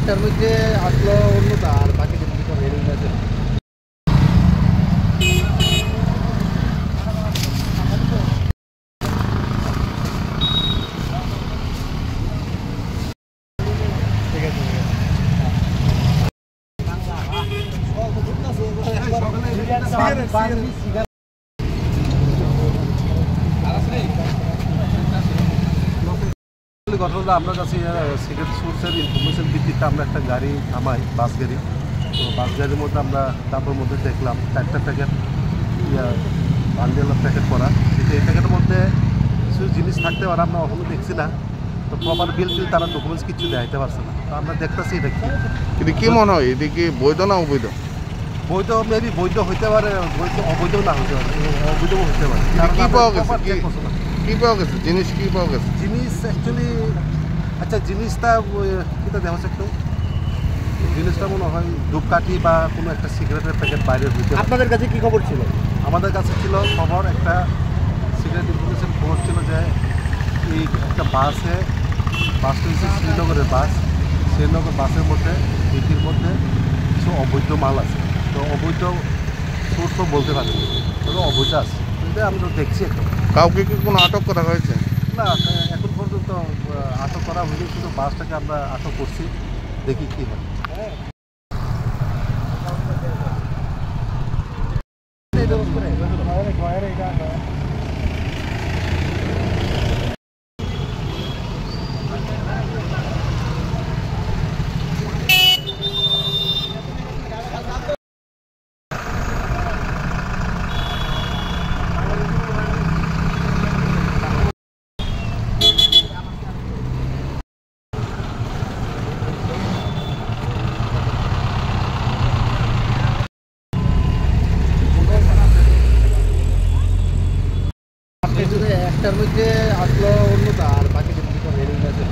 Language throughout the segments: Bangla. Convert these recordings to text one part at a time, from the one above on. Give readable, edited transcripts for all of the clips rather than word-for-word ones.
একটার মধ্যে আসলো অন্যটা আর বাকি দুটো রেলিং আছে। ঠিক আছে ঘটনাটা আপনার কাছে সিগারেট সোর্সের ইনফরমেশন ভিত্তিতে আমরা একটা গাড়ি থামাই, বাস গাড়ি। তো বাস গাড়ির মধ্যে আমরা তারপর মধ্যে দেখলাম 4টা প্যাকেট বান্ডেল প্যাকেট করা, কিন্তু এই প্যাকেটের মধ্যে কিছু জিনিস থাকতে পারে আমরা কখনো দেখছি না। তো প্রপার বিল তারা ডকুমেন্টস কিছু দেখাইতে পারছে না। তো আমরা দেখতেছি এটা কি, কিন্তু কি মনে হয় এটা কি বৈধ না অবৈধ? বৈধ মেবি বৈধ হইতে পারে, বৈধ অবৈধ না হইতে পারে, অবৈধও হইতে পারে। কি পাওয়া গেছে, কি পাওয়া গেছে, জিনিস কি পাওয়া গেছে? জিনিস অ্যাকচুয়ালি আচ্ছা জিনিসটা কিটা দেখা যাচ্ছে একটু, জিনিসটা মনে হয় ধূপকাঠি বা কোনো একটা সিগারেটের প্যাকেট বাইরে হইতে। আপনাদের কাছে কি খবর ছিল? আমাদের কাছে ছিল খবর, একটা সিগারেট ইনফরমেশন খবর ছিল যে এই একটা বাসটা হচ্ছে শ্রীনগরের বাস। শ্রীনগর বাসের মধ্যে ডিকির মধ্যে কিছু অবৈধ মাল আছে। তো অবৈধ সোর্স তো বলতে পারি, তবে অবৈধ আছে, কিন্তু আমি তো দেখছি এখন। কাউকে কি কোনো আটক করা হয়েছে? না, এখন পর্যন্ত আটক করা হয়নি, শুধু বাসটাকে আমরা আটক করছি, দেখি কী হয়। একটার মধ্যে আসলো অন্যটা আর বাকি দুটো রেলিং আছে।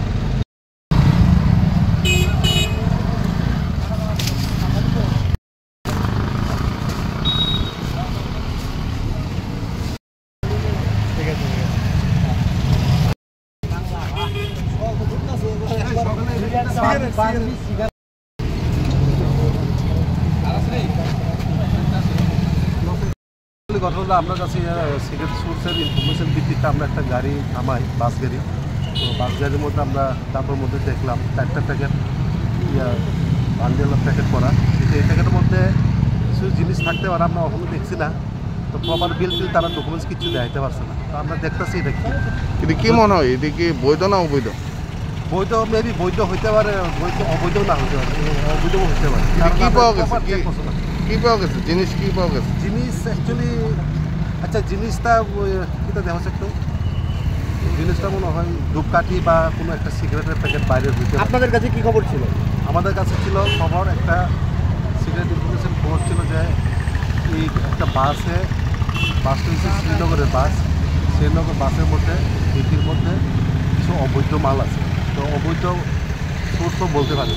ঠিক আছে ঘটনাটা আপনার কাছে সিগারেট সোর্সের ইনফরমেশন ভিত্তিতে আমরা একটা গাড়ি থামাই, বাস গাড়ি। তো বাস গাড়ির মধ্যে আমরা তারপর মধ্যে দেখলাম 4টা প্যাকেট বান্ডেল প্যাকেট করা, কিন্তু এই প্যাকেটের মধ্যে কিছু জিনিস থাকতে পারে আমরা কখনো দেখছি না। তো প্রপার বিল তারা ডকুমেন্টস কিছু দেখাইতে পারছে না। তো আমরা দেখতেছি এটা কি, কিন্তু কি মনে হয় এটা কি বৈধ না অবৈধ? বৈধ মেবি বৈধ হইতে পারে, বৈধ অবৈধও না হইতে পারে, অবৈধও হইতে পারে। কি পাওয়া গেছে, কি পাওয়া গেছে, জিনিস কি পাওয়া গেছে? জিনিস অ্যাকচুয়ালি আচ্ছা জিনিসটা কিটা দেখা যাচ্ছে একটু, জিনিসটা মনে হয় ধূপকাঠি বা কোনো একটা সিগারেটের প্যাকেট বাইরে হইতে। আপনাদের কাছে কি খবর ছিল? আমাদের কাছে ছিল খবর, একটা সিগারেট ইনফরমেশন খবর ছিল যে এই একটা বাসটা হচ্ছে শ্রীনগরের বাস। শ্রীনগর বাসের মধ্যে ডিকির মধ্যে কিছু অবৈধ মাল আছে। তো অবৈধ সোর্স তো বলতে পারি,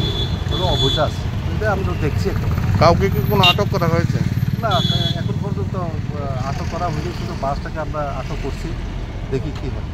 তবে অবৈধ আছে, কিন্তু আমি তো দেখছি এখন। কাউকে কি কোনো আটক করা হয়েছে? না, এখন পর্যন্ত আটক করা হয়নি, শুধু বাসটাকে আমরা আটক করছি, দেখি কী হয়।